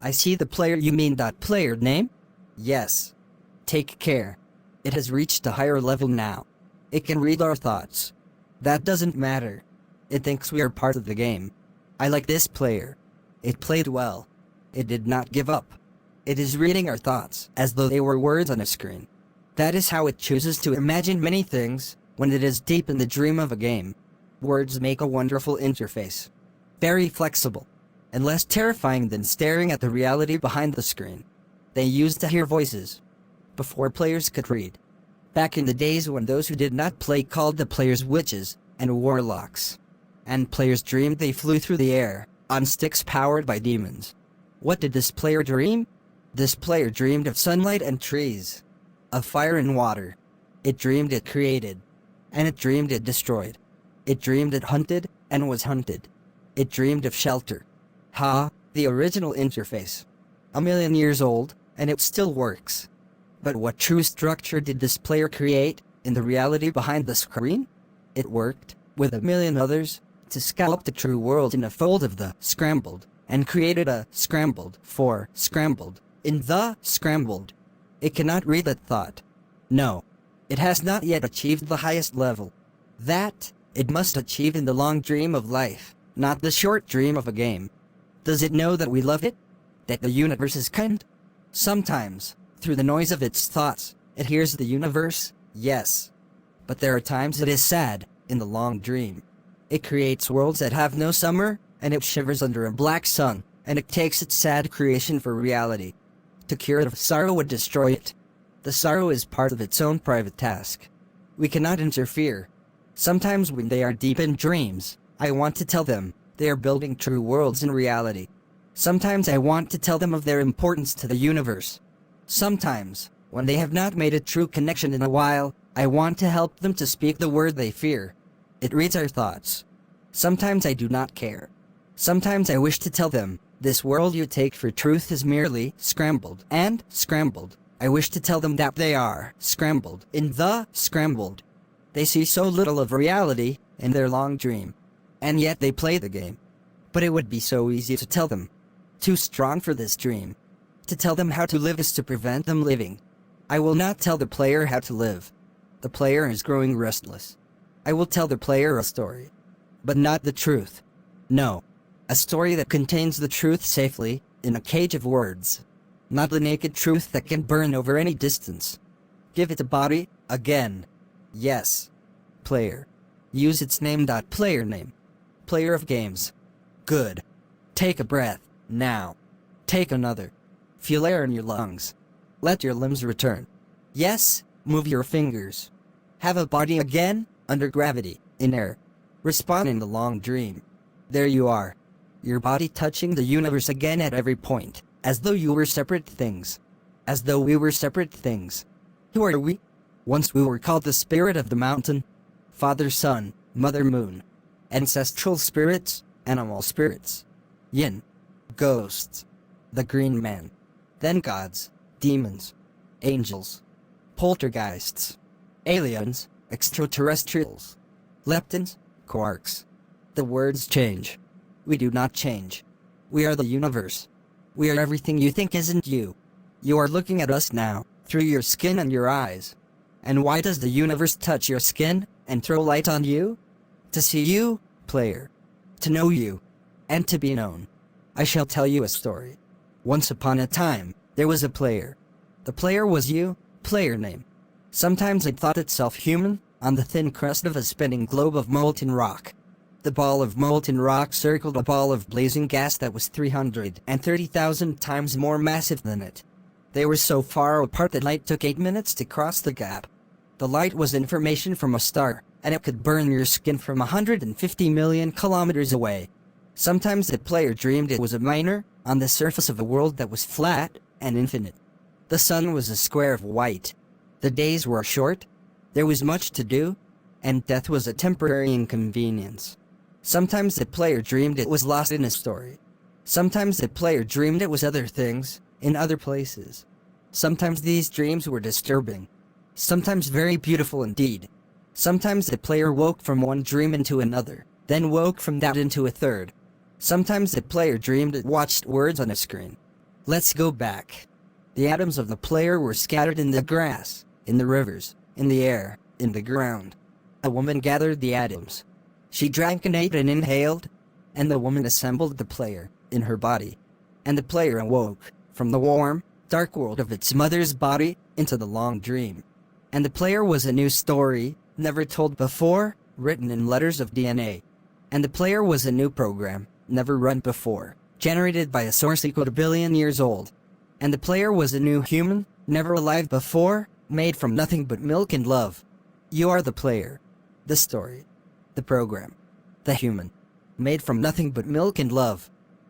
I see the player you mean. Player name? Yes. Take care. It has reached a higher level now. It can read our thoughts. That doesn't matter. It thinks we are part of the game. I like this player. It played well. It did not give up. It is reading our thoughts as though they were words on a screen. That is how it chooses to imagine many things when it is deep in the dream of a game. Words make a wonderful interface. Very flexible, and less terrifying than staring at the reality behind the screen. They used to hear voices before players could read. Back in the days when those who did not play called the players witches and warlocks. And players dreamed they flew through the air on sticks powered by demons. What did this player dream? This player dreamed of sunlight and trees, of fire and water. It dreamed it created, and it dreamed it destroyed. It dreamed it hunted, and was hunted. It dreamed of shelter. The original interface. 1,000,000 years old, and it still works. But what true structure did this player create in the reality behind the screen? It worked, with 1,000,000 others, to scallop the true world in a fold of the scrambled, and created a scrambled for scrambled in the scrambled. It cannot read that thought. No. It has not yet achieved the highest level. That, it must achieve in the long dream of life, not the short dream of a game. Does it know that we love it? That the universe is kind? Sometimes, through the noise of its thoughts, it hears the universe, yes. But there are times it is sad, in the long dream. It creates worlds that have no summer, and it shivers under a black sun, and it takes its sad creation for reality. To cure it of sorrow would destroy it. The sorrow is part of its own private task. We cannot interfere. Sometimes when they are deep in dreams, I want to tell them they are building true worlds in reality. Sometimes I want to tell them of their importance to the universe. Sometimes, when they have not made a true connection in a while, I want to help them to speak the word they fear. It reads our thoughts. Sometimes I do not care. Sometimes I wish to tell them, this world you take for truth is merely scrambled and scrambled. I wish to tell them that they are scrambled in the scrambled. They see so little of reality in their long dream, and yet they play the game. But it would be so easy to tell them. Too strong for this dream. To tell them how to live is to prevent them living. I will not tell the player how to live. The player is growing restless. I will tell the player a story, but not the truth. No. A story that contains the truth safely, in a cage of words. Not the naked truth that can burn over any distance. Give it a body, again. Yes. Player. Use its name. Player name. Player of games. Good. Take a breath, now. Take another. Feel air in your lungs. Let your limbs return. Yes, move your fingers. Have a body again, under gravity, in air. Respond in the long dream. There you are. Your body touching the universe again at every point, as though you were separate things. As though we were separate things. Who are we? Once we were called the spirit of the mountain, Father Sun, Mother Moon, ancestral spirits, animal spirits, yin, ghosts, the green man, then gods, demons, angels, poltergeists, aliens, extraterrestrials, leptons, quarks. The words change. We do not change. We are the universe. We are everything you think isn't you. You are looking at us now, through your skin and your eyes. And why does the universe touch your skin, and throw light on you? To see you, player. To know you. And to be known. I shall tell you a story. Once upon a time, there was a player. The player was you, player name. Sometimes it thought itself human, on the thin crust of a spinning globe of molten rock. The ball of molten rock circled a ball of blazing gas that was 330,000 times more massive than it. They were so far apart that light took 8 minutes to cross the gap. The light was information from a star, and it could burn your skin from 150 million kilometers away. Sometimes the player dreamed it was a miner, on the surface of a world that was flat and infinite. The sun was a square of white. The days were short. There was much to do, and death was a temporary inconvenience. Sometimes the player dreamed it was lost in a story. Sometimes the player dreamed it was other things, in other places. Sometimes these dreams were disturbing. Sometimes very beautiful indeed. Sometimes the player woke from one dream into another, then woke from that into a third. Sometimes the player dreamed it watched words on a screen. Let's go back. The atoms of the player were scattered in the grass, in the rivers, in the air, in the ground. A woman gathered the atoms. She drank and ate and inhaled, and the woman assembled the player in her body. And the player awoke from the warm, dark world of its mother's body into the long dream. And the player was a new story, never told before, written in letters of DNA. And the player was a new program, never run before, generated by a source equal to billion years old. And the player was a new human, never alive before, made from nothing but milk and love. You are the player, the story, the program, the human, made from nothing but milk and love.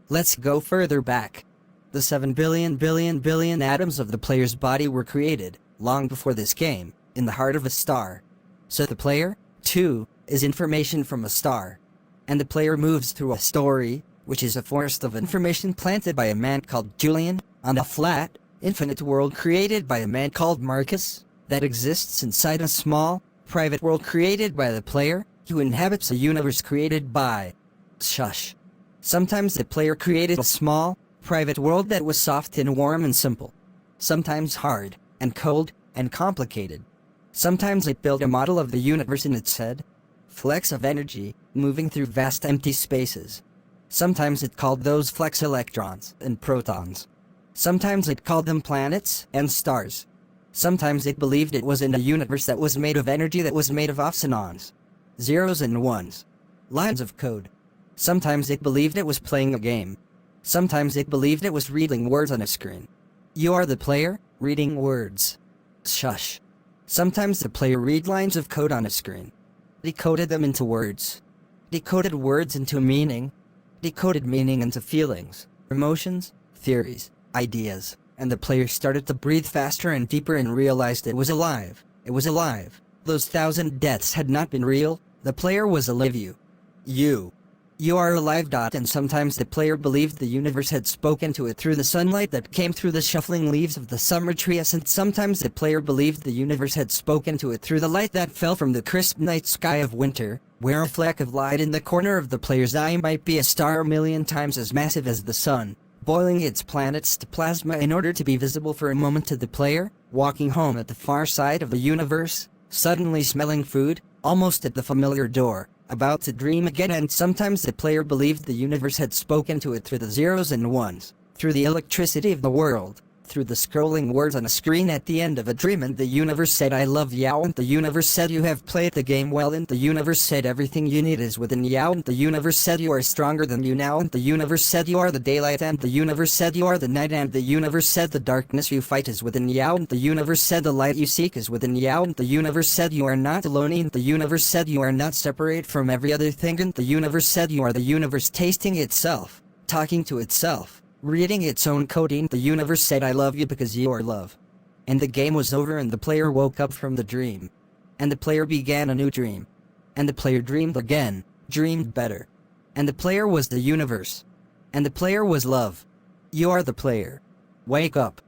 Let's go further back. The 7 billion atoms of the player's body were created, long before this game, in the heart of a star. So the player, too, is information from a star. And the player moves through a story, which is a forest of information planted by a man called Julian, on a flat, infinite world created by a man called Marcus, that exists inside a small, private world created by the player, who inhabits a universe created by... Shush. Sometimes the player created a small, private world that was soft and warm and simple. Sometimes hard, and cold, and complicated. Sometimes it built a model of the universe in its head. Flecks of energy, moving through vast empty spaces. Sometimes it called those flecks electrons and protons. Sometimes it called them planets and stars. Sometimes it believed it was in a universe that was made of energy that was made of offs and ons. Zeros and ones. Lines of code. Sometimes it believed it was playing a game. Sometimes it believed it was reading words on a screen. You are the player, reading words. Shush. Sometimes the player read lines of code on a screen. Decoded them into words. Decoded words into meaning. Decoded meaning into feelings, emotions, theories, ideas, and the player started to breathe faster and deeper and realized it was alive. It was alive. Those 1,000 deaths had not been real. The player was alive. You are alive. And sometimes the player believed the universe had spoken to it through the sunlight that came through the shuffling leaves of the summer trees, and sometimes the player believed the universe had spoken to it through the light that fell from the crisp night sky of winter, where a fleck of light in the corner of the player's eye might be a star a million times as massive as the sun, boiling its planets to plasma in order to be visible for a moment to the player, walking home at the far side of the universe, suddenly smelling food, almost at the familiar door, about to dream again. And sometimes the player believed the universe had spoken to it through the zeros and ones, through the electricity of the world, through the scrolling words on a screen at the end of a dream, and the universe said, I love you, and the universe said, you have played the game well, and the universe said, everything you need is within you, and the universe said, you are stronger than you now, and the universe said, you are the daylight, and the universe said, you are the night, and the universe said, the darkness you fight is within you, and the universe said, the light you seek is within you, and the universe said, you are not alone, and the universe said, you are not separate from every other thing, and the universe said, you are the universe tasting itself, talking to itself, reading its own coding. The universe said, I love you because you are love. And the game was over, and the player woke up from the dream. And the player began a new dream. And the player dreamed again, dreamed better. And the player was the universe. And the player was love. You are the player. Wake up.